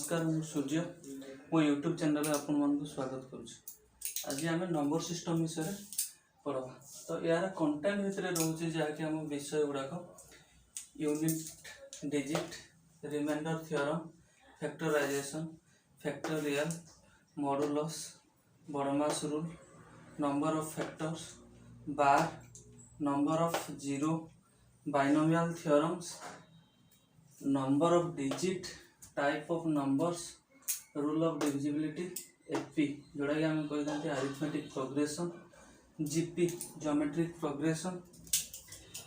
नमस्कार मु सूर्य मो यूट्यूब चैनल आपण मन को स्वागत करुच्ची। आज आम नंबर सिस्टम विषय पढ़ा तो यार कंटेंट भितर रोचे जहाँकि आम विषय गुड़ाक unit digit remainder theorem factorization factorial modulus BODMAS rule number of factors बार number of zero binomial theorems number of digit type of numbers rule of divisibility AP जोड़ा कि आम कही arithmetic progression GP geometric progression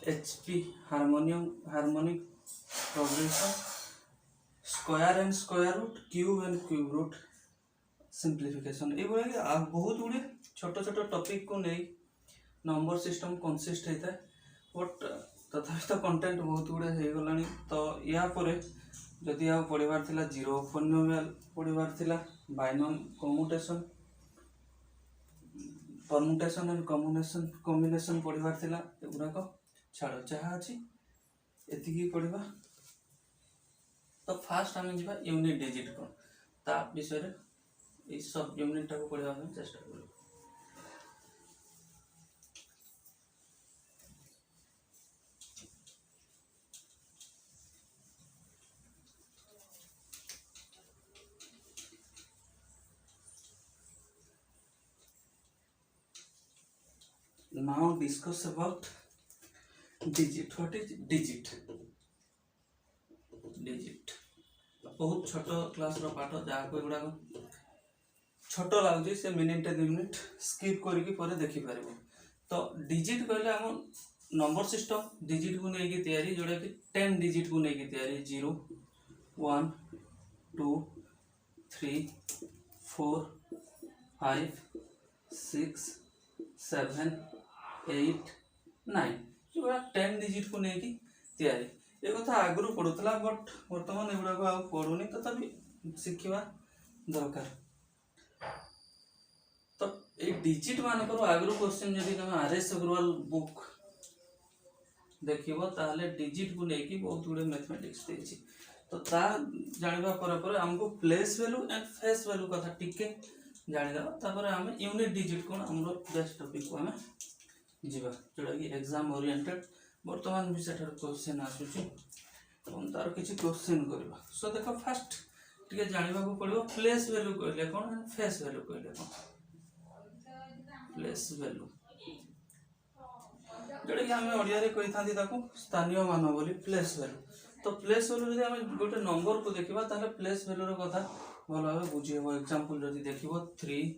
HP harmonic progression square and square root cube root simplification ये बहुत गुड़े छोट छोट टॉपिक को नहीं नंबर सिस्टम कंसिस्ट होता है बट तथापि तो कंटेंट बहुत गुड़े हो गलानी। तो या परे जदि आ पढ़ार थिला जीरो पॉलिनोमियल पढ़ार थिला बाइनोम कम्यूटेशन परमुटेशन एंड कॉम्बिनेशन पढ़ार थिला एगुड़ाक छाड़ जहाँ अच्छी एतिकी पढ़ा। तो फास्ट आम जा यूनिट डिजिट कौन ता विषय ये सब यूनिट टाक पढ़ा चेष्टा कर। Now discuss about digit. What is digit? Digit बहुत छोट क्लास रो पाठ जहाँ को एगुड़ा छोट लगुच से मिनिट 2 मिनिट स्किप करके देखी पार। तो डिजिट कहले आम नंबर सिस्टम डिजिट को लेकिन तैयारी जोड़ा कि 10 डिजिट को लेकिन तैयारी 0 1 2 3 4 5 6 7 8 9 ये 10 डिजिट को लेकिन तैयारी ये कथा आगु पढ़ुला बट बर्तमान एगुड़ा पढ़ुनी तथापि शिखा दरकार। तो ये डिजिट मानक आगु क्वेश्चन जब तुम आरएस अग्रवाल बुक देखो ताले डिजिट को लेकिन बहुत गुड़े मैथमेटिक्स देछि। तो ता जानिबा पर हमको place value and face value कथा टिके जानिदा तापर हम यूनिट डिजिट कोन हमरो बेस्ट टॉपिक को हम जीवा जोड़ा कि एग्जाम ओरिएंटेड वर्तमान भी सेठर क्वेश्चन आसुची हम तार किछि क्वेश्चन करबा। सो देखो फर्स्ट टिके जानिबा को पड़िबो प्लेस वैल्यू कहले कोन एंड फेस वैल्यू कहले कोन। प्लेस वैल्यू जोड़ा कि हम ओडिया रे कहि थांती ताको स्थानीय मान बोली प्लेस वैल्यू। तो प्लेस वैल्यू जदि हम गोटे नंबर को देखिबा ताले प्लेस वैल्यू रो कथा भल भाबे बुझिबो। एग्जांपल जदि देखिबो 3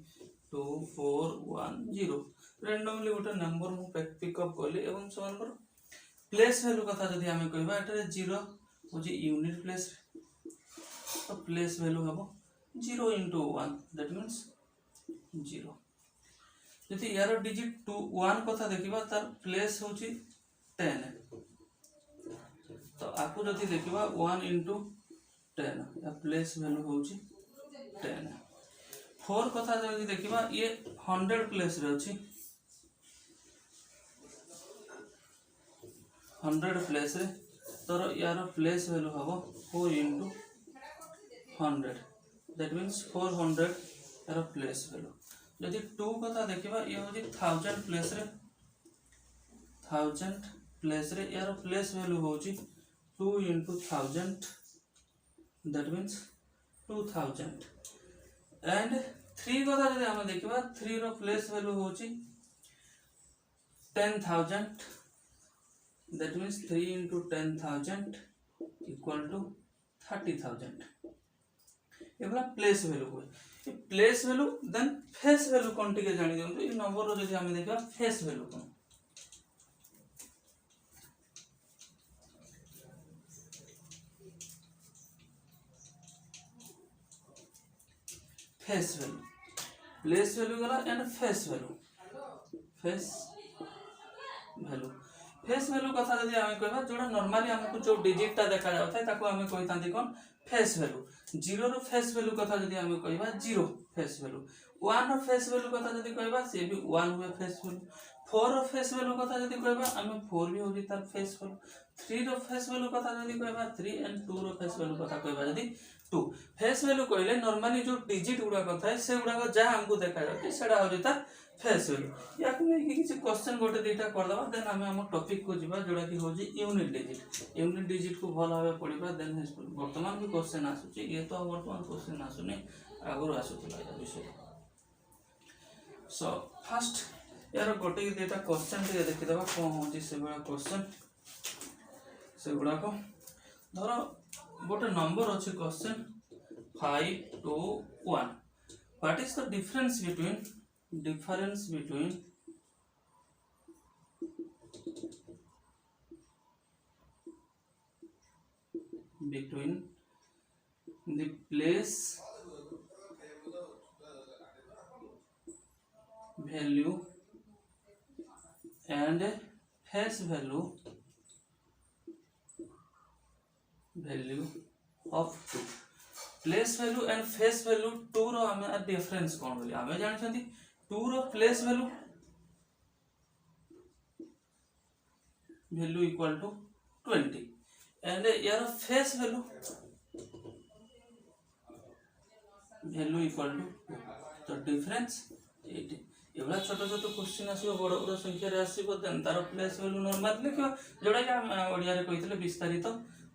2 4 1 0 रैंडमली गोटे नंबर मु पिकअप कली एवं समान प्लेस वैल्यू कथा जदि आमे कहबा एटा 0 होजी यूनिट प्लेस। तो प्लेस वैल्यू हबो 0 into 1 दैट मींस 0। जदि यार डिजिट 2 1 कथा देखिबा तार प्लेस होची 10। तो आपको जदि देखिबा 1 into 10 या प्लेस वैल्यू होची 10। 4 कथा जदि देखिबा ये 100 प्लेस रे अछि 100 प्लेस रे तर यार प्लेस वैल्यू हबो 4 into 100 दैट मींस 400 यार प्लेस वैल्यू। जदि 2 कथा देखिबा ये होजी 1000 प्लेस रे 1000 प्लेस रे यार प्लेस वैल्यू होजी 2 into 1000 दैट मींस 2000। एंड 3 कथा जदि हम देखिबा 3 रो प्लेस वैल्यू होची 10000 that means 3 into 10,000 equal to 30,000। ये वाला प्लेस वैल्यू हुए। ये place value then face value कौन टिके जानि दियंतु। ये नंबर रो जदि हम देखबा फेस वैल्यू कौन फेस वैल्यू प्लेस वैल्यू गला and face value face value कथा जदि आमे कहबा जोडा नॉर्मली हमको जो डिजिट ता देखा जाउथाय ताको आमे कहितांती कोन फेस वैल्यू। 0 रो फेस वैल्यू कथा जदि आमे कहबा 0 फेस वैल्यू। 1 रो फेस वैल्यू कथा जदि कहबा से भी 1 हुए फेस वैल्यू। 4 रो फेस वैल्यू कथा जदि कहबा आमे 4 भी होबी तार फेस वैल्यू। 3 रो फेस वैल्यू कथा जदि कहबा 3 एंड 2 रो फेस वैल्यू कथा कहबा जदि 2 फेस वैल्यू कहले नॉर्मली जो डिजिट गुडा थाए से गुडा जहाँ हमको देखा जाए सेटा हो तार फेस वैल्यू या किसी क्वेश्चन गोटे दुईटा करदे देन आम आम टॉपिक को जीवा जोड़ा कि हूँ यूनिट डिजिट को भल भाव पढ़ा देन बर्तमान भी क्वेश्चन आसूँ ये तो बर्तमान क्वेश्चन आसुनी आगुरी आसूला विषय सो फास्ट यार गोटे दुईटा क्वेश्चन देखीदे कौन हूँ से क्वेश्चन से गुड़ाक धर गोटे नंबर अच्छे question 5 to 1 what is the difference between the place value and face value of 2 place value and face value 2 रो हमें डिफरेंस कौन बोली हमें जानछंती 2 रो place value equal to 20 and यार फेस वैल्यू इक्वल टू तो डिफरेंस 80 एवढा छोट छोट क्वेश्चन आसो बड़ बड़ संख्या रे आसीबो देन तार प्लेस वैल्यू नॉर्मल लिखो जोड़ा कि हम ओडिया रे कहितले विस्तारित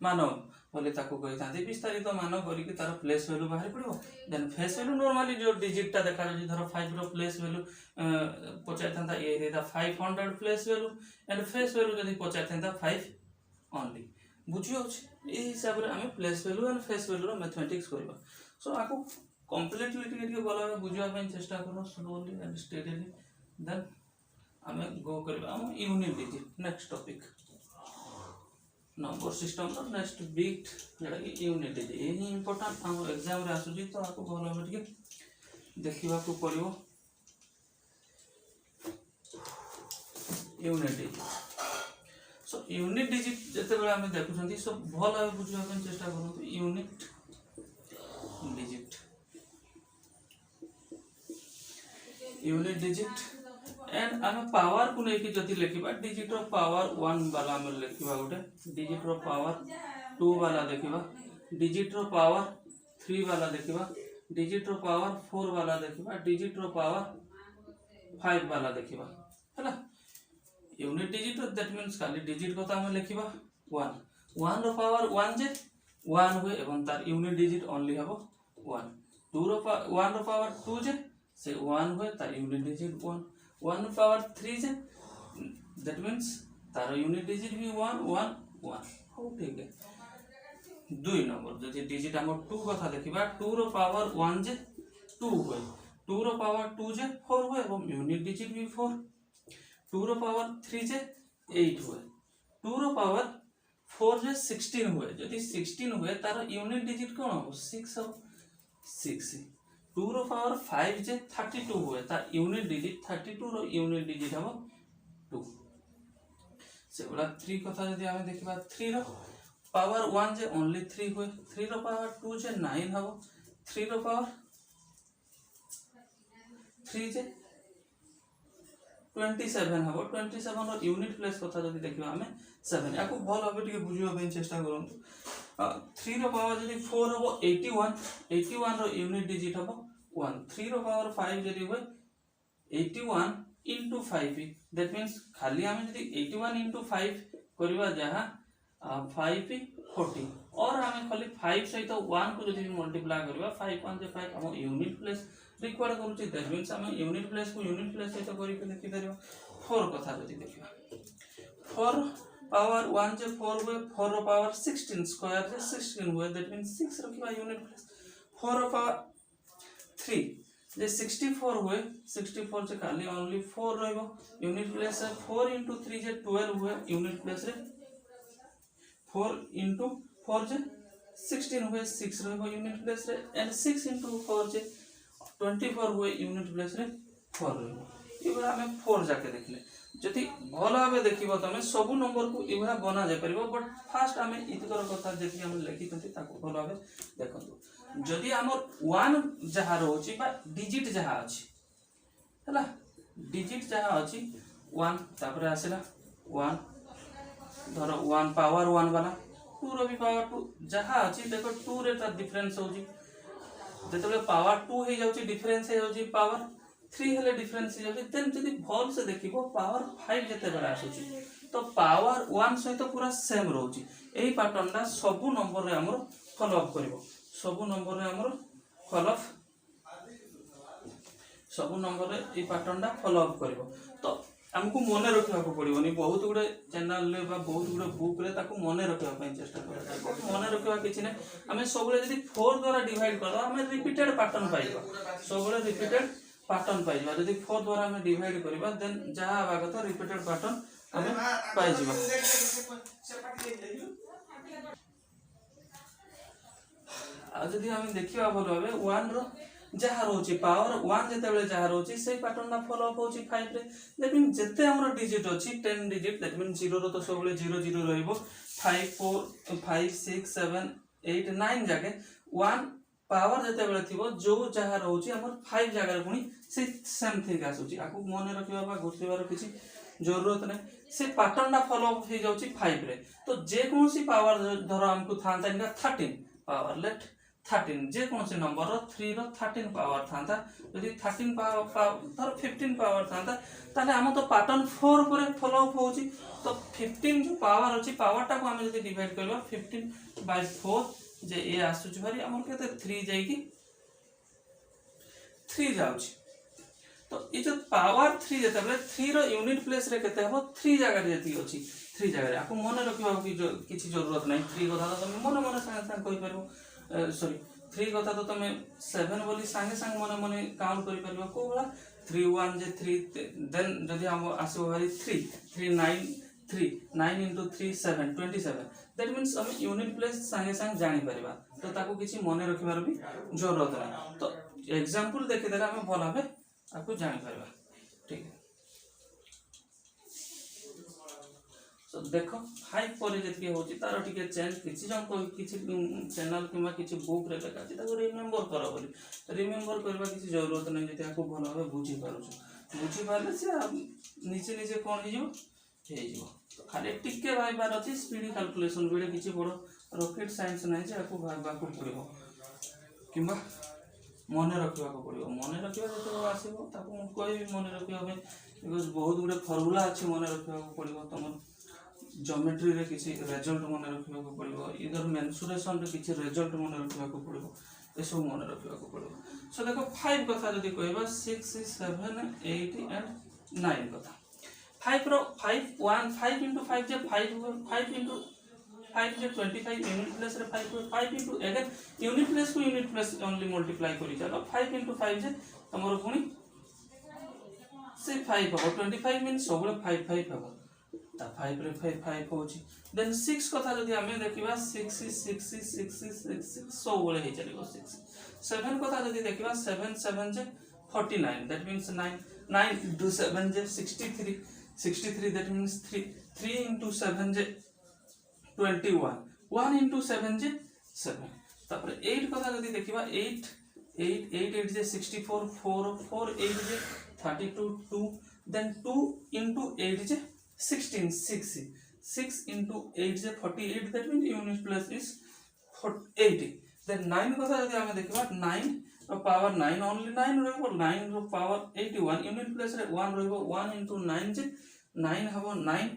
मानव बोले ताको कहि थांती विस्तारित मानव करी कि तार प्लेस वैल्यू बाहर पड़ो देन फेस वैल्यू नॉर्मली जो डिजिट टा देखा जाय धर 5 रो प्लेस वैल्यू पचाय थांता ए रेदा 500 place value and face value जदी पचाय थांता 5 ओनली बुझियो ए हिसाब रे हम place value and face value रो मैथमेटिक्स करबा सो आको कंप्लीटली टिके भलो भाबे बुझिया ପାଇଁ चेष्टा करो स्लोली एंड स्टेडीली देन हमें गो करबा हम unit digit next topic number system रो नेक्स्ट बिट जेडा कि यूनिट डिजिट ए ही इंपोर्टेंट हम एग्जाम रे आसुजी तो आको भलो भाबे टिके देखिबा को पड़िबो unit digit so unit digit जते बेला हम देखुछंती सब भलो भाबे बुझिया ପାଇଁ चेष्टा करू unit digit unit digit and आम पावर को लेकिन जदि लिखा डिजिट रो पावर 1 वाला आम लिखा गोटे डिजिट रो पावर 2 वाला देखा डिजिट रो पावर 3 वाला देखा डिजिट रो पावर 4 वाला देखा डिजिट रो पावर 5 वाला देखा है यूनिट डिजिट दैट मीन्स खाली डिजिट को आम लिखा 1 रो पावर 1 जे 1 हुए एवं तार यूनिट डिजिट ओनली हम 1 2 रो 1 रो पावर 2 जे से 1 हुए तार unit digit 1 power 3 J that means तार यूनिट डिजिट भी 1 1 1 हो ठीक है 2 नंबर जदि डिजिट हम 2 कथा देखिबा 2 रो पावर 1 जे 2 हुए 2 रो पावर 2 जे 4 हुए एवं यूनिट डिजिट भी 4 2 रो पावर 3 जे 8 हुए 2 रो पावर 4 जे 16 हुए जदि 16 हुए तार यूनिट डिजिट कोन हो 6 हो 6 2 रो पावर 5 जे 32 हुए ता यूनिट डिजिट 32 रो यूनिट डिजिट हम 2 से बड़ा 3 कथा जदि हमें देखिबा 3 रो पावर 1 जे ओनली 3 हुए 3 रो पावर 2 जे 9 हबो 3 रो पावर 3 जे 27 हबो 27 रो यूनिट प्लेस कथा जदि देखिबा हमें 7 याको भल भाबे टिके बुझियो ପାଇଁ चेष्टा करंतु 3 रो पावर जदि 4 हबो 81 रो यूनिट डिजिट हबो 1 3 रो पावर 5 जदि हुए 81 into 5 दैट मींस खाली हम जदि 81 into 5 करबा जहां 5 40 और हमें खाली 5 सहित 1 को जदि मल्टीप्लाई करबा 5 1 जे 5 हम यूनिट प्लेस रिक्वायर्ड करूची दैट मींस हम यूनिट प्लेस को यूनिट प्लेस सहित करि के लिखि देबा 4 कथा जदि देखिबा 4 पावर 1 जे 4 हुए 4 रो पावर 16 स्क्वायर जे 16 हुए दैट मींस 6 रखिबा यूनिट प्लेस 4 रो पावर 3 जे 64 हुए 64 जे खाली ओनली 4 रहइबो यूनिट प्लेस 4 into 3 जे 12 हुए यूनिट प्लेस रे 4 into 4 जे 16 हुए 6 रहइबो यूनिट प्लेस रे एंड 6 into 4 जे 24 हुए यूनिट प्लेस रे 4 रहइबो इबा हमें 4 जाके देखले जति भल भाबे देखिबो तमे सब नंबर को इबा बना जाय परिबो बट फास्ट हमें इतकर कथा जति हम लिखि तंती ताको भल भाबे देखंतु जदि हमर 1 जहा रहउची बा डिजिट जहा अछि हला डिजिट जहा अछि 1 तापर आसीला 1 धरो 1 पावर 1 वाला 2 रो भी पावर 2 जहाँ अच्छी देखो 2 रे तार डिफरेंस होजी जेतबे पावर 2 हे जाउची डिफरेंस हे जाउची पावर 3 हेले डिफरेंस हे जाउची देन जदी भल से देखिबो पावर 5 जते बेला आसुची तो पावर 1 सहित पूरा सेम रहउची एही पैटर्न ना सब नंबर रे हमर फॉलो अप करबो सब नंबर रे हमर फॉलो सब नंबर रे ए पैटर्न ना फॉलो अप करबो तो हमको मने रखा पड़ोनी बहुत गुड़े चैनल बहुत गुड़े बुक रे ताको मने रखा चेष्टा करा मने रखा किसी ना आम सब 4 द्वारा डिवाइड कर आम रिपीटेड पैटर्न पाइबा सब रिपीटेड पैटर्न पाइबा जदि 4 द्वारा आम डिवाइड करबा देन जहाँ आवा कथा रिपीटेड पैटर्न आम पाइबा आ जदि आम देखिबा भल भाबे 1 रो जहाँ रोचे पावर 1 जते बेले जहाँ रोचे से पैटर्न ना फॉलो अप होची 5 रे दैट मीन जते हमर डिजिट अछि 10 डिजिट दैट मीन 0 रो तो सब 0 0 रहइबो 5 4 5 6 7 8 9 जागे 1 पावर जते बेले थिबो जो जहाँ रहउची हमर 5 जागा रे पुनी से सेम थिंग आसुची आकु मने रखिबा बा घोषिबार किछि जरूरत नै से पैटर्न ना फॉलो अप हे जाउची 5 रे तो जे कोनसी पावर धरो हमको थांता इनका 13 पावर लेट 13 जे कौन से नंबर रो 3 रो 13 पावर थांता यदि 13 पावर धर 15 पावर थांता ताले हम तो पैटर्न 4 पर फॉलो अप होची तो 15 जो पावर अछि पावर टा को हम यदि डिवाइड करबा 15 बाय 4 जे ए आसुच भारी हमर केते 3 जाई कि 3 जाउची तो ये जो पावर 3 जते बेले 3 रो यूनिट प्लेस रे केते हो 3 जगह रे जति अछि 3 जगह रे आपको मन रखिबा कि किछि जरूरत नै 3 कथा तो मन मन संग कोइ परबो सॉरी 3 कथा तो तुम 7 बोली संगे संग मने मने काउंट करि परबो को बला 3 1 जे 3 देन जदी हम आसो भारी 3 3 9 3 9 into 3 7 27 दैट मींस हम यूनिट प्लेस संगे संग जानि परबा तो ताको किछि मने रखिबार भी जरूरत नै तो एग्जांपल देखि देला हम भल भाबे आपको जानि परबा ठीक है तो देखो 5 पर जति होची तार टिके चेंज किछि जन को किछि चैनल किमा किछि बुक रे लगा छि ताको रिमेंबर करो बोली रिमेंबर करबा किछि जरूरत नै जति आपको भल भाबे बुझी पारले से नीचे नीचे कोन हिजो हे जिवो तो खाली टिके भाई बार अछि स्पीड कैलकुलेशन बेले किछि बडो रॉकेट साइंस नै जे आपको भाबा को पड़िबो किबा मने रखिबा को पड़िबो मने रखिबा जते आसीबो ताको कोई भी मने रखिबा बिकॉज़ बहुत गुडे फार्मूला अछि मने रखिबा को पड़िबो तमन ज्योमेट्री रे किछि रिजल्ट मने रखिबा को पड़िबो इधर मेंसुरेशन रे किछि रिजल्ट मने रखिबा को पड़िबो ए सब मने रखिबा को पड़िबो सो देखो 5 कथा जदी कहबा 6 7 8 एंड 9 कथा 5 रो 5 1 5 into 5 जे 5 into 5 जे 25 यूनिट प्लेस रे 5 into अगेन यूनिट प्लेस को यूनिट प्लेस ओनली मल्टीप्लाई करि चलो 5 into 5 जे हमर पुनी से 5 हो 25 मींस सब 5 5 हो ता 5 रे 5 होची देन 6 कथा जदी हमें देखिबा 6 सब हे चलिबो 6 7 कथा जदी देखिबा 7 7 जे 49 दैट मींस 9 9 into 7 जे 63 दैट मींस 3 into 7 जे 21 1 into 7 जे 7 तापर 8 कथा जदी देखिबा 8 जे 64 4 4 8 जे 32 2 देन 2 into 8 जे 16 6 into 8 जे 48 that means unit plus is 80 then 9 कथा जदी हमें देखबा 9 रो पावर 9 only 9 रहबो 9 रो पावर 81 unit plus रे 1 रहबो 1 into 9 जे 9 हबो 9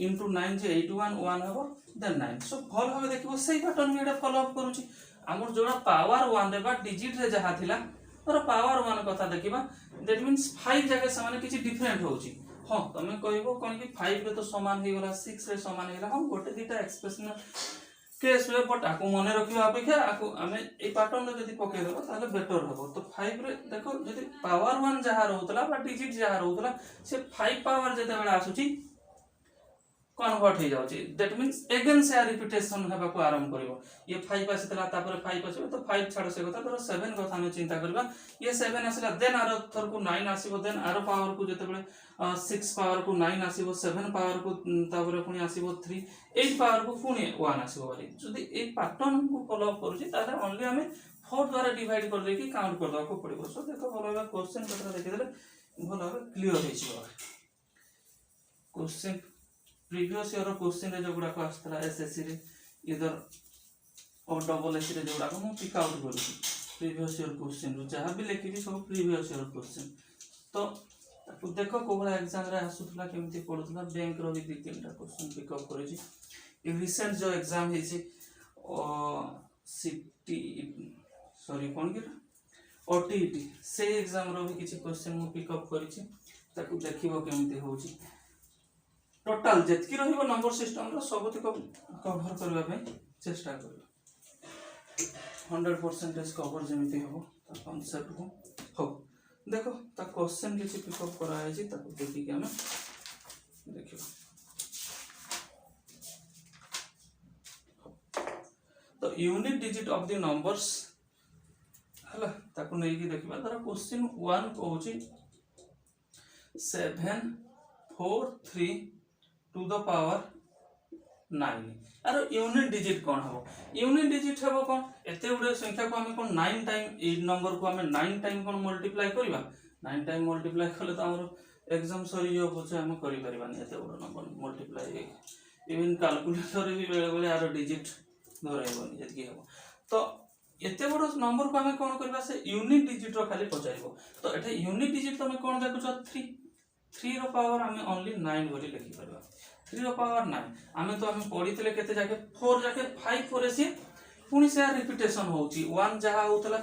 into 9 जे 81 1 हबो then 9 सो भल भाबे देखिबो सही पैटर्न एटा फॉलो अप करूची हमर जोड़ा पावर 1 रे बा डिजिट रे जहा थिला और पावर 1 कथा देखिबा that means 5 जगह समान किछि डिफरेंट होची हाँ तमें कहबो कोन कि 5 रे तो समान हे गला 6 रे समान हे गला हम गोटे दिटा एक्सप्रेशन केस रे बट आको मने रखिबा अपेक्षा आको हमें ए पैटर्न रे जदी पके देबो ताले बेटर होबो तो 5 रे देखो जदी पावर 1 जहा रहउतला बा डिजिट जहा रहउतला से 5 पावर जते बेला आसुची कन्वर्ट हो जाउची दैट मींस अगेन से रिपीटेशन हेबा को आरंभ करिवो ये 5 आसीतला तापर 5 आसीबो तो 5 छाड़ से कथा तो 7 कथा में चिंता करबा ये 7 आसीला देन आरो थर को 9 आसीबो देन आरो पावर को जते बेले 6 पावर को 9 आसीबो 7 पावर को तापर पुनी आसीबो 3 8 पावर को पुनी 1 आसीबो बारी जदी ए पैटर्न को फॉलो अप करूची ताले ओनली हमें 4 द्वारा डिवाइड कर देकी काउंट कर दवा को पड़िबो सो देखो भलो क्वेश्चन कथा देखि देले भलो क्लियर होई छिबो क्वेश्चन प्रीवियस ईयर क्वेश्चन रे जो गुडा को आस्तला एसएससी रे इधर और डबल एस रे जोड़ा को पिक आउट करूँ प्रीवियस ईयर क्वेश्चन जहाँ भी लिखी सब प्रीवियस ईयर क्वेश्चन तो देख कौ भाई एग्जाम रे आसुला केमती पड़ूला बैंक रो भी 2-3टा क्वेश्चन पिकअप करेछि रिसेंट जो एग्जाम है सिटी सॉरी कौन कि ओटीईटी से एग्जाम रो भी किसी क्वेश्चन मु पिकअप करिछि ताकू देखिबो केमती होछि टोटल जेतकी रहिबो नंबर सिस्टम रो सबति कवर करबा पे चेष्टा करबो 100% कवर जेमती हो कांसेप्ट को हो देखो ता क्वेश्चन किसी पिकअप करा है जी ताकू देखि के हमें देखिबो तो unit digit of the numbers हला ताकू नै कि देखिबा तारा क्वेश्चन 1 कहूची 743 टू द पावर 9 आरो यूनिट डिजिट कौन हो यूनिट डिजिट हेबो कौन एते उडे संख्या को हमें कौन 9 टाइम ए नंबर को हमें 9 टाइम कौन मल्टीप्लाई करबा 9 टाइम मल्टीप्लाई करले तो हमर एग्जाम सरी जो पछे हम करि परिबानी एते उडे नंबर मल्टीप्लाई इवन कैलकुलेटर भी बेले बेले आरो डिजिट धरैबनी जति हेबो तो एते बड़ नंबर को हमें कौन करबा से यूनिट डिजिट रो खाली पचाइबो तो एठे यूनिट डिजिट तमे कौन देखुछ 3 रो पावर हमें ओनली 9 बोली लिखि परबा 3 रो पावर 9 हमें तो हमें पढितले केते जाके 4 जाके 5 करे से पुनी से रिपीटेशन होची 1 जहा होतला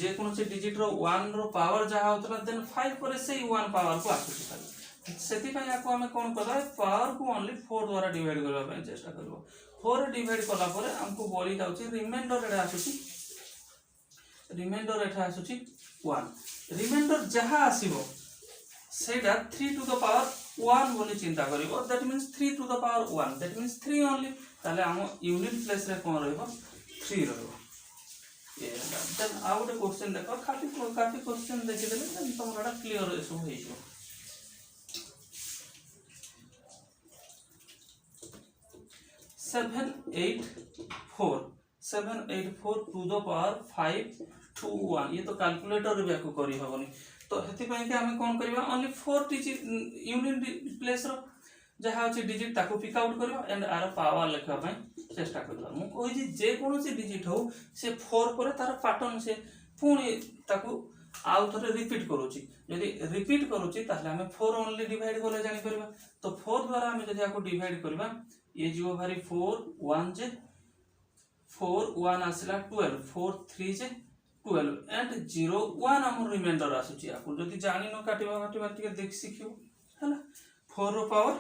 जे कोनो से डिजिट रो 1 रो पावर जहा होतला देन 5 करे से 1 पावर को आसुची खाली सेति पय याको हमें कोन करबा पावर को ओनली 4 द्वारा डिवाइड करबा पय चेष्टा करबो 4 डिवाइड करला परे हमको बोली जाउची रिमाइंडर एडा आसुची रिमाइंडर एठा आसुची 1 रिमाइंडर जहा आसीबो सेटा 3 टू द पावर 1 बोली चिंता करिवो that means 3 to the power 1 that means 3 only ताले हम यूनिट प्लेस रे कोन रहबो 3 रहबो ये देन आउट क्वेश्चन देखो काफी क्वेश्चन देखि देले देन तमरा क्लियर एसो होई जो 784 टू द पावर 521 ये तो कैलकुलेटर रे को करी हबनी तो हेति पय के हम कोन करबा ओनली 4 डिजिट यूनिट प्लेस रो जहा अछि डिजिट ताको पिक आउट करबा एंड आर पावर लिखबा पय चेष्टा करबा मु कहि जे कोनो से डिजिट हो से 4 पर तार पैटर्न से पुनी ताको आउ थरे रिपीट करूची यदि रिपीट करूची ताले हम 4 ओनली डिवाइड करले जानि करबा तो 4 द्वारा हम जदि आको डिवाइड करबा ये जीव भारी 4 1 जे 4 1 आसला 12 4 3 जे 12 एंड 0 1 हम रिमाइंडर आसुची आपन जदि जानि न काटिबा टिके देख सिखियो हला 4 रो पावर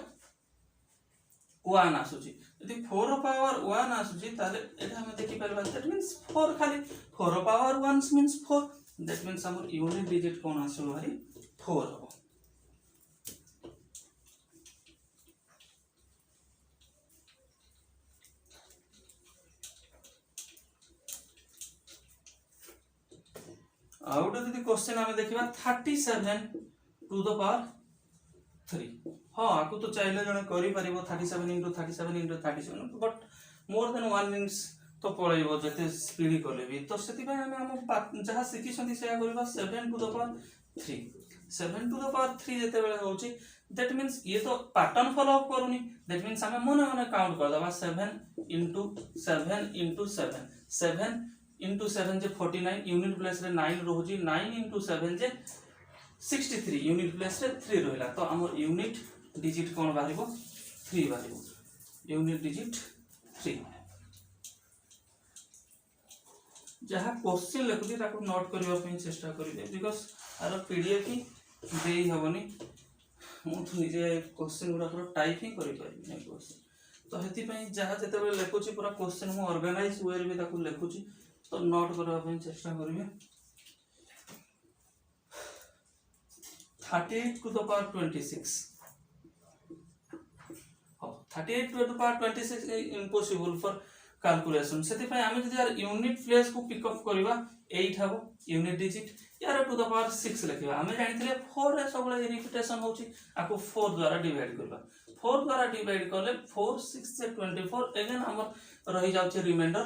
1 आसुची यदि 4 रो पावर 1 आसुची ताले एटा हम देखि परबा दैट मींस 4 खाली 4 रो पावर 1 मींस 4 दैट मींस हमर यूनिट डिजिट कोन आसु भारी 4 हो आउट यदि क्वेश्चन हमें देखिबा 37 टू द पावर 3 हां आकु तो चाइले जने करि परिबो 37 * 37 * 37 बट मोर देन 1 मिनिट्स तो पळैबो जते स्पीड करले भी तो सेति भाई हम जहा सिखि संति से करबा 7 to the power 3 7 to the power 3 जते बेले होची दैट मींस ये तो पैटर्न फॉलो अप करूनी दैट मींस हमें मन मन काउंट कर दबा 7 * 7 7 into 7 जे 49 यूनिट प्लेस रे 9 रोजी 9 into 7 जे 63 यूनिट प्लेस रे 3 रहला तो हमर यूनिट डिजिट कोन बारिबो 3 बारिबो यूनिट डिजिट 3 जहा क्वेश्चन लेखुती ताको नोट करबा पे चेष्टा करिवे बिकॉज़ आरो पीडीएफ ही देई हबनी मु तो निजे क्वेश्चन गुडा पर टाइप ही करि परिबे नै क्वेश्चन तो हेति पई जहा जते बेले लेखुची पूरा क्वेश्चन मु ऑर्गेनाइज वे रे ताको लेखुची तो नोट करबा पे चेष्टा करिवे 38 टू द पावर 26 हो 38 to the power 26 impossible for calculation सेति पय हम जदि यार यूनिट प्लेस को पिक अप करबा 8 हबो यूनिट डिजिट यार टू द पावर 6 लिखबा हम जानिथिले 4 रे सबले रिपीटेशन होची आको 4 द्वारा डिवाइड करबा 4 द्वारा डिवाइड करले 4 6 से 24 अगेन हमर रहि जाउची रिमाइंडर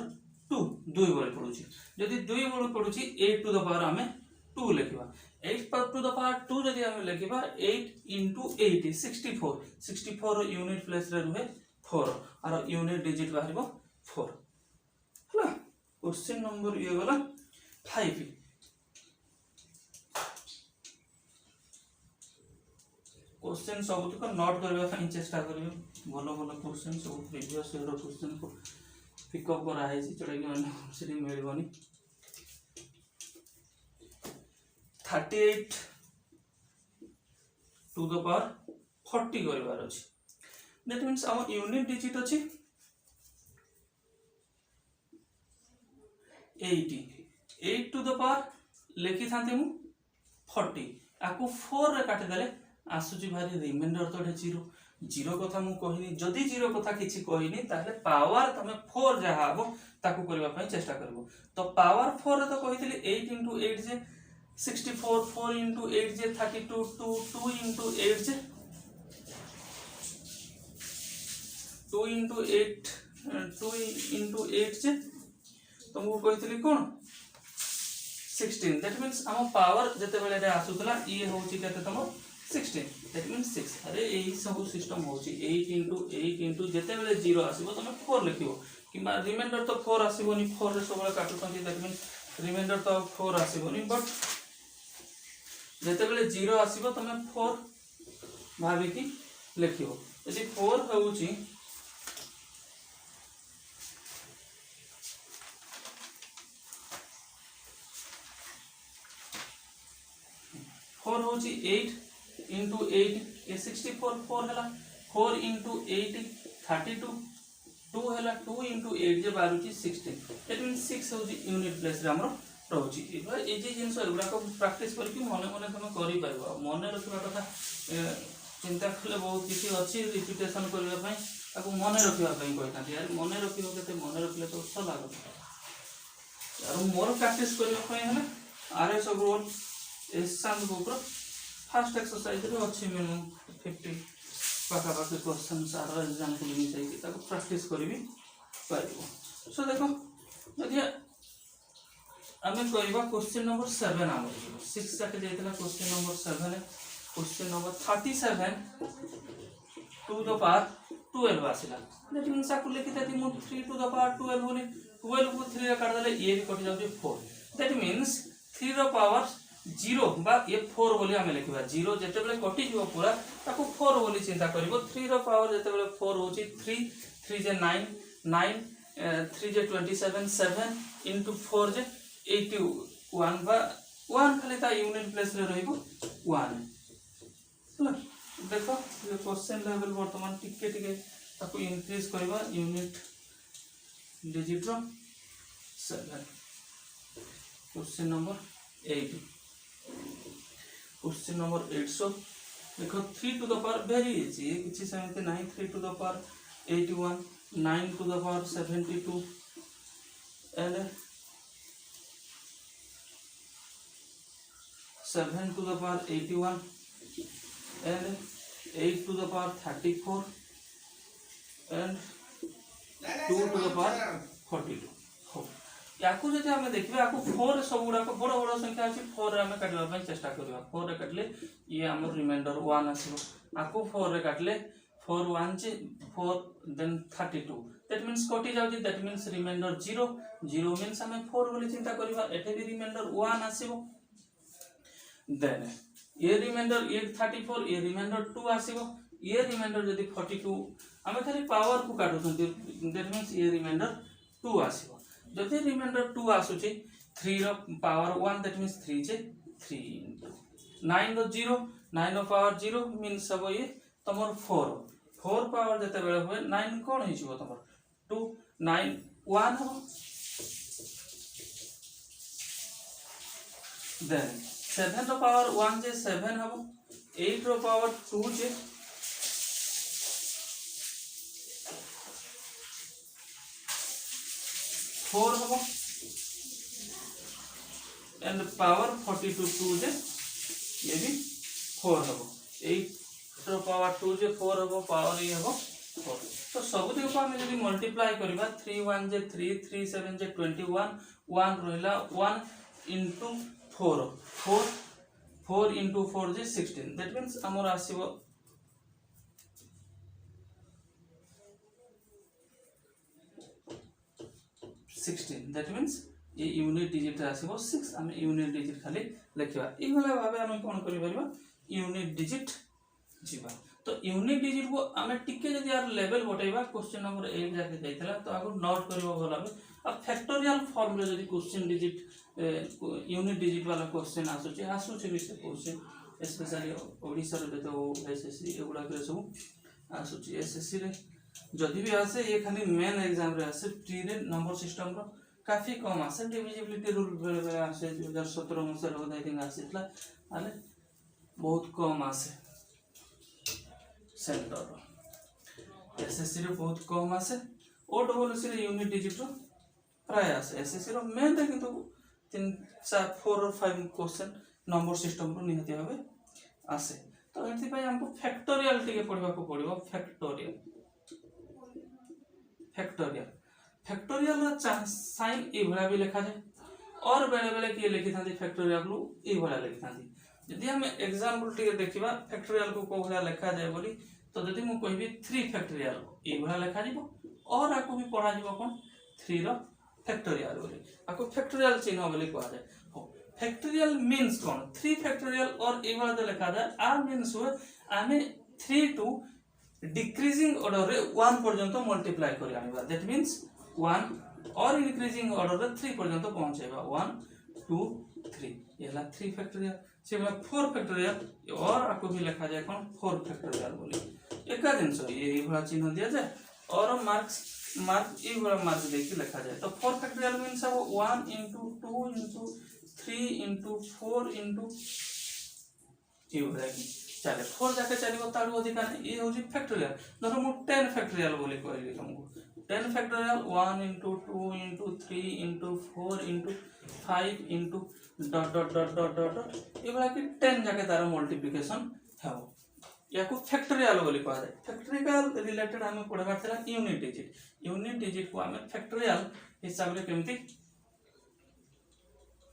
2 बोली पडुची जदि 2 बोली पडुची 8 टू द पावर हमें 2 लिखबा 8 टू द पावर 2 जदि हमें लिखबा 8 into 8 64 रो यूनिट प्लेस रे रहे 4 और यूनिट डिजिट बाहरिबो 4 है। क्वेश्चन नंबर ये गला 5। क्वेश्चन सब तक नोट करने चेष्टा करेंगे, भल भल क्वेश्चन सब प्रीवियस ईयर क्वेश्चन को पिकअप कराई जोटा कि अन्य मिलनी। 38 टू द पावर 40 कर अच्छे, दैट मीन्स आम यूनिट डिजिट अच्छी 80, 8 टू द पावर लिखी था 40 आपको 4 रे काटिदेले आसुची भारी रिमाइंडर तो जीरो। जीरो कथा मु कहनी, जदि जीरो कथा किछि कहनी ताले पावर तमे 4 जहा हबो ताकू करबा पई चेष्टा करबो। तो पावर 4 रे तो कहितली 8 into 8 जे 64, 4 into 8 जे 32, 2 into 8 जे 2 into 8 2 into 8 जे तुमको कहितली कोन 16। दैट मीन्स आम पावर जते बेले रे आसुतला ये होची केते तम 16, दैट मीन्स 6। अरे यही सब सिस्टम होची 8 into 8 into जते बेले 0 आसीबो तमे 4 लिखिबो, किबा रिमाइंडर तो 4 आसीबोनी, 4 रे सब बेले काटुतंती, दैट मीन्स रिमाइंडर तो 4 आसीबोनी, बट जते बेले 0 आसीबो तमे 4 भाबी कि लिखिबो। यदि 4 होउची 4 होची 8 into 8 ये 64 4 हला, 4 into 8 32 2 हला, 2 into 8 जे बारुची 16, दैट मीन्स 6 होची यूनिट प्लेस रे हमरो रहउची। एबा ए जे जिंस एगुडा को प्रैक्टिस करके मने मने तुम करि परबो। मने रखिबा कथा चिंता कले बहुत किछि अछि, रिपीटेशन करबा पई ताको मने रखिबा पई कहता यार मने रखिबो केते, मने रखले तो अच्छा लागो यार। मोर प्रैक्टिस करबा पई हला RS Agarwal exam book row first exercise रे अछि मिनिमम 50 पाका पाके क्वेश्चन आर एग्जाम को मिल जाई ताको प्रैक्टिस करबी परबो। सो देखो जदि आमे कहबा क्वेश्चन नंबर 7 आमर 6 काटे जायतला, क्वेश्चन नंबर 7 है question number 37 to the power 12 आसिला। दैट मींस आपको लिखि देती मु 3 टू द पावर 12 बोली 12 को 3 रे काट देले ये भी कटि जाउची 4, दैट मींस 3 रो पावर 0 बा ये 4 बोली हमें लिखिबा। 0 जेते बेले कटि जीवो पूरा ताको 4 बोली चिंता करिवो। 3 रो पावर जेते बेले 4 होची 3 3 जे 9 9 3 जे 27 7 into 4 जे 81 बा 1 खाली ता यूनिट प्लेस रे रहइबो 1। हला देखो ये क्वेश्चन लेवल वर्तमान टिके टिके ताको इंक्रीज करबा यूनिट डिजिट रो 7। Question number 8, question number 8 so देखो 3 to the power very easy किछि समिति नहीं। 3 to the power 81, 9 to the power 72 and 7 to the power 81 and 8 to the power 34 and 2 to the power 42। याकू जदि हमें देखबे याकू 4 सब गुडा को बड़ बड़ संख्या अछि 4 रे हमें काटबा पई चेष्टा करबा। 4 रे काटले ये हमर रिमाइंडर 1 आसीबो, आकू 4 रे काटले 4 1 जे 4 देन 32, दैट मींस कटि जाउची, दैट मींस रिमाइंडर 0 0 मींस हमें 4 बोली चिंता करबा। एठे भी रिमाइंडर 1 आसीबो, देन ये रिमाइंडर ये 34 ये रिमाइंडर 2 आसीबो, ये रिमाइंडर जदि 42 हमें खाली पावर को काटुथंती, दैट मींस ये रिमाइंडर 2 आसीबो। जदि रिमाइंडर 2 आसुची 3 रो पावर 1 दैट मींस 3 जे 3 into 9 रो 0 9 रो पावर 0 मींस सब ये तमर 4 पावर जते बेले होय 9 कोन हिजबो तमर 2 9 1 हो, देन 7 रो पावर 1 जे 7 हो, 8 रो पावर 2 जे 4 हो, एंड पावर 42 2 जे ये भी 4 हो। 8 रो पावर 2 जे 4 हो, पावर ये हो 4। तो सब दिको हम जदी मल्टीप्लाई करबा 3 1 जे 3 3 7 जे 21 1 रहला 1 into 4 4 into 4 J 16, that means हमर आसीबो 4 दैट मीन्स ये यूनिट डिजिट आसीबो 6 आम यूनिट डिजिट खाली लिखा ये भाव आम कौन कर यूनिट डिजिट जीवा तो यूनिट डिजिट को आम टिके जब यार लेवल बटेबा क्वेश्चन नंबर 8 जाके जाइतला तो आगु नोट करबो भला आ फैक्टोरियल फॉर्म रे जदी क्वेश्चन डिजिट यूनिट डिजिट वाला क्वेश्चन आसुचे भी से क्वेश्चन स्पेशली ओडिसा रे तो एसएससी एगुडा करे सब आसुचे एसएससी रे जदि भी आसे ये खाली मेन एग्जाम रे आसे प्री रे नंबर सिस्टम रो काफी कम आसे डिविजिबिलिटी रूल बेले बेले आसे 2017 मसर आई थिंक आसीतला आले बहुत कम आसे सेंटर एसएससी रे बहुत कम आसे ओ डब्ल्यूसी रे यूनिट डिजिट रो प्राय आसे एसएससी रो मेन रे किंतु 3 4 4 और 5 क्वेश्चन नंबर सिस्टम रो निहति भाबे आसे तो एथि पय हमको फैक्टोरियल टिके पढवा को पड़िबो फैक्टोरियल फैक्टोरियल फैक्टोरियल रा साइन ए भला भी लिखा जाए और बेले बेले किए लिखि थांती फैक्टोरियल को ए भला लिखि थांती यदि हम एग्जांपल टिके देखिबा फैक्टोरियल को को भला लिखा जाए बोली तो यदि मु कहबी 3 फैक्टोरियल ए भला लिखा जिवो और आको भी पढ़ा जिवो कोन 3 रो फैक्टोरियल बोली आको फैक्टोरियल चिन्ह बोली कहा जाए हो फैक्टोरियल मींस कोन 3 फैक्टोरियल और ए भला लिखा जाए आर मींस हुए आमे 3 टू डिक्रीजिंग ऑर्डर रे 1 पर्यंत मल्टीप्लाई करि आनिबा दैट मींस 1 और इंक्रीजिंग ऑर्डर रे 3 पर्यंत पहुंचेबा 1 2 3 येला 3 फैक्टोरियल सेबला 4 फैक्टोरियल और आको भी लिखा जाए कोन 4 फैक्टोरियल बोली एका जिंस ये भला चिन्ह दिया जाए और मार्क ये भला मार्क देके लिखा जाए तो 4 फैक्टोरियल मींस अब 1 into 2 into 3 into 4 into ये हो जाएगी चले 4 जाके चलिबो ताडू अधिका ये होजी फैक्टोरियल धरो मु 10 फैक्टोरियल बोली कहली तुमको 10 factorial 1 into 2 into 3 into 4 into 5 into dot dot dot dot dot ये बड़ा कि 10 जाके तार मल्टीप्लिकेशन हेबो याको फैक्टोरियल बोली कहा जाए फैक्टोरियल रिलेटेड हमें पढ़बार थला यूनिट डिजिट को हमें फैक्टोरियल हिसाब रे केमती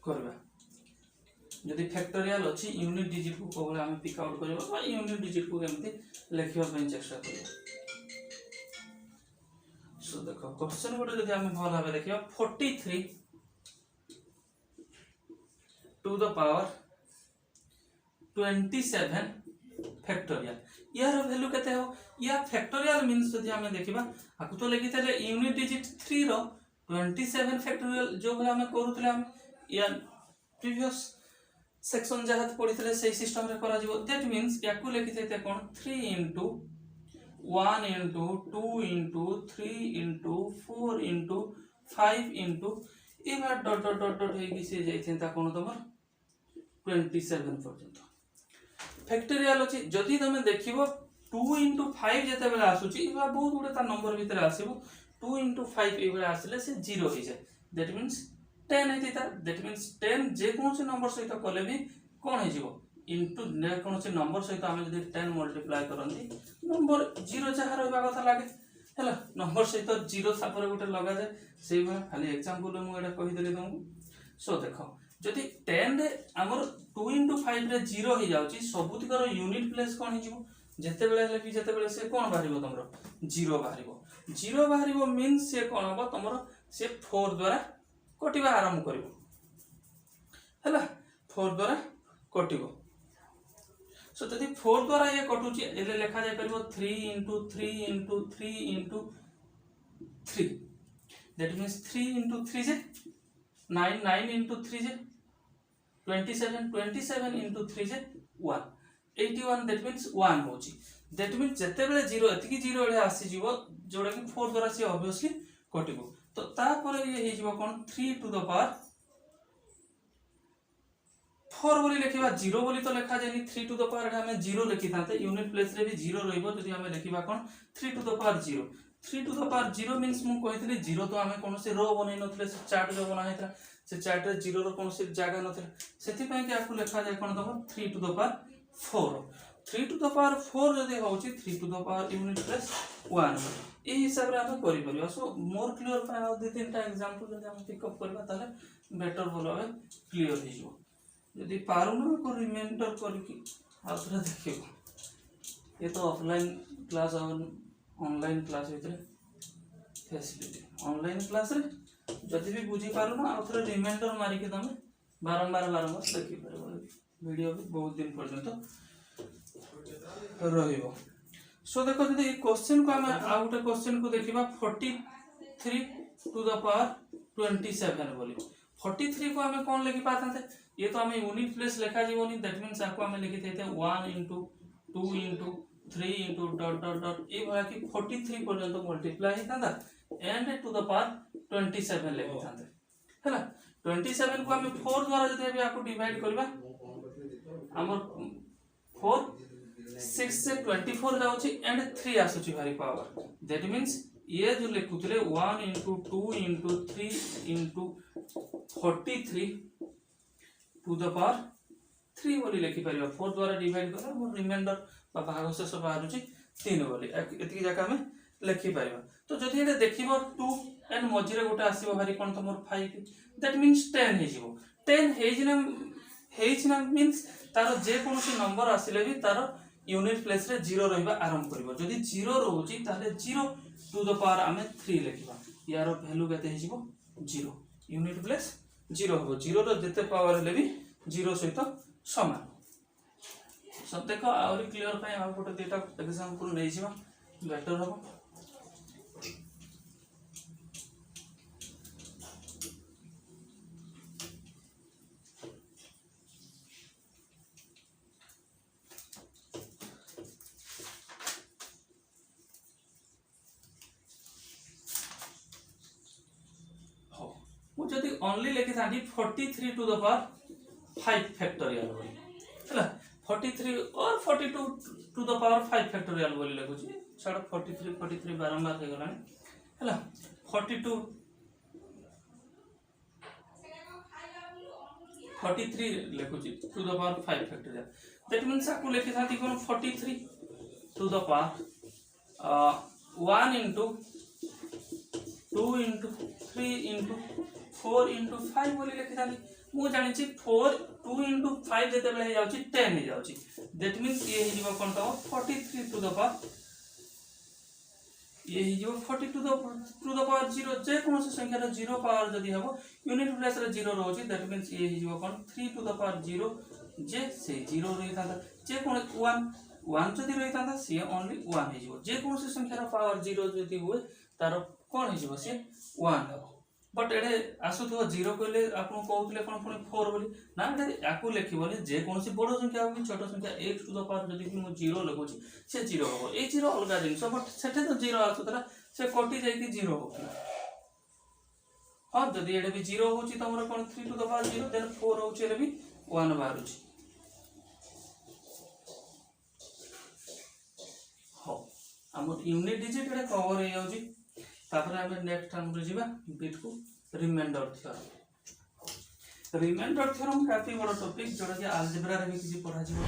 करबा यदि फैक्टोरियल अछि यूनिट डिजिट को कोबले हमें पिक आउट करबा बा यूनिट डिजिट को केमती लिखिबा पे चेष्टा करबा सो देखो क्वेश्चन गोटे यदि हमें भल भाबे देखिबा 43 to the power 27 फैक्टोरियल यार वैल्यू केते हो या फैक्टोरियल मींस यदि हमें देखिबा आकु तो लिखि थले यूनिट डिजिट 3 रो 27 फैक्टोरियल जो भला हमें करूथले हम या प्रीवियस सेक्शन जहां पढिथले सेही सिस्टम रे करा जिवो दैट मींस याकु लिखि थेते कोन 3 into 1 into 2 into 3 into 4 into 5 into ए बार डॉट डॉट डॉट डॉट हेगी से जाइथे ता कोन तमर 27 पर्यंत फैक्टोरियल अछि जदि तमे देखिबो 2 into 5 जेते बेला आसुची इबा बहुत गुडे ता नंबर भीतर आसीबो 2 into 5 ए बेला आसले से 0 हो जाय दैट मींस 10 हेति ता दैट मींस 10 जे कोन से नंबर सहित कले भी कोन हे जिवो इनटू ने कोन से नंबर सहित हम जदि 10 मल्टीप्लाई करंती नंबर 0 जहा रहबा कथा लागे हैला नंबर सहित 0 सापर गुटे लगा जाय सेही भा खाली एग्जांपल मु एटा कहि देले तुमको सो देखो जदि 10 रे हमर 2 into 5 रे 0 हो जाउची सबुतिकर यूनिट प्लेस कोन हे जिवो जेते बेले लेखि जेते बेले से कोन बाहरिबो तमरो 0 बाहरिबो मींस से कोन हबो तमरो से 4 द्वारा कटिबा आरंभ करिवो हैला 4 द्वारा कटिबो सो यदि 4 द्वारा ये कटुची एले लिखा जाय परबो 3 into 3 into 3 into 3 that means 3 into 3 J 9 into 3 J 27 into 3 J 1 81 that means 1 होची दैट मींस जते बेले 0 एतिकी 0 एले आसी जीवो जोडा कि 4 द्वारा से ऑब्वियसली कटिबो तो ता पर ये हे जीवो कोन 3 to the power 4 बोली लिखिबा 0 बोली तो लिखा जायनी 3 to the power हमें 0 लिखि थाते यूनिट प्लेस रे भी 0 रहइबो जदि हमें लिखिबा कोन 3 to the power 0 3 to the power 0 means मु कहितली 0 तो हमें कोन से रो बनै नथले से चार्ट जो बना हेतरा से चार्ट रे 0 रो कोन से जागा नथले सेति पय कि आपको लिखा जाय कोन तम 3 to the power 4 3 to the power 4 जदि होची 3 to the power unit plus 1 ए हिसाब रे हम करि परिबा सो मोर क्लियर पाय आ दे तीनटा एग्जांपल जदि हम पिक अप करबा ताले बेटर बोलो है क्लियर हो जिवो यदि पारुना को रिमाइंडर करके आउथरा देखिबो ये तो ऑफलाइन क्लास और ऑनलाइन क्लास भीतर फैसिलिटी ऑनलाइन क्लास रे जदि भी बुझी पारुन आउ थोड़ा रिमाइंडर मारिक तुम बारंबार बारंबार देखी पार वीडियो भी बहुत दिन पर्यंत रहिबो। सो देखो जदि क्वेश्चन को हमें आ गोटे क्वेश्चन को देखिबा 43 टू द पावर 27 बोली 43 को हमें कौन लिखि पाते ये तो हमें यूनिट प्लेस लिखा जीवनी दैट मींस आपको हमें लिखि देते 1 into 2 into 3 into dot dot dot ए भला कि 43 पर्यंत मल्टीप्लाई हेतांदा एंड टू द पावर 27 लिखि थांते हैला 27 को हमें 4 द्वारा जदि भी आपको डिवाइड करबा हमर 4 6 से 24 जाउची एंड 3 आसुची भारी पावर दैट मींस ये जो लिखुतले 1 into 2 into 3 into 43 to the power 3 बोली लिखि परिबा 4 द्वारा डिवाइड करा और रिमाइंडर बा भागशेष बाहरुची 3 बोली एतिकी जगह में लिखि परिबा। तो जदि एटा देखिबो 2 एंड मझिरे गोटे आसीबो भारी कोन तमर 5 दैट मींस 10 हे जिवो 10 हेइजना मींस तार जे कोनोसी नंबर आसिले भी तार यूनिट प्लेस रे 0 रहबा आरंभ करिवो जदि 0 रहउची ताले 0 टू द पावर आमे 3 लिखिबा यार वैल्यू केते हे जिवो 0 यूनिट प्लेस 0 हो 0 रो जते पावर ले भी 0 सहित समान सब देखो और क्लियर पाए आ गोटे देटा एग्जांपल नै जिवा बेटर हो। जदि ओनली लिखि थांती 43 टू द पावर 5 फैक्टोरियल बोली हैला 43 और 42 टू द पावर 5 फैक्टोरियल बोली लिखुची छाड़ 43 बारंबार हे गलानी हैला 43 लिखुची to the power 5 factorial that means आपको लिखि थांती कोन 43 to the power 1 into 2 into 3 into 4 into 5 बोली लिखि थाली मु जानि छी 4 2 into 5 जते बेले जाउची 10 हे जाउची दैट मींस ये हे जीव कोन तो 43 टू द पावर ये हे जीव 40 टू द पावर 0 जे कोनो से संख्या रे 0 पावर जदी हबो यूनिट प्लेस रे 0 रहउची दैट मींस ये हे जीव कोन 3 टू द पावर 0 जे से 0 रही थांदा जे कोन 1 जदी रही थांदा से ओनली 1 हे जीव जे कोनो से संख्या रे पावर 0 जदी होय तार कोन हे जीव से 1 हबो बट एडे आसुथो 0 कहले आपन कहउतले कोन पुनी 4 बोली ना एडे आकु लिखिबोनी जे कोनसी बडो संख्या हो कि छोटो संख्या x टू द पावर जदी कि मु 0 लगोची से 0 हो ए 0 अलगा जिंस बट सेठे तो 0 आसुतला से कोटी जाई कि 0 हो हां जदी एडे भी 0 होची तमरो कोन 3 टू द पावर 0 देन 4 होची एले भी 1 बारुची हो हमर यूनिट डिजिट एडे कवर हे जाउची तापर हमें नेक्स्ट हम जीवा बिट को रिमाइंडर थ्योरम काफी बड़ा टॉपिक जोड़ा कि अलजेब्रा रे भी किसी पढ़ा जीवो।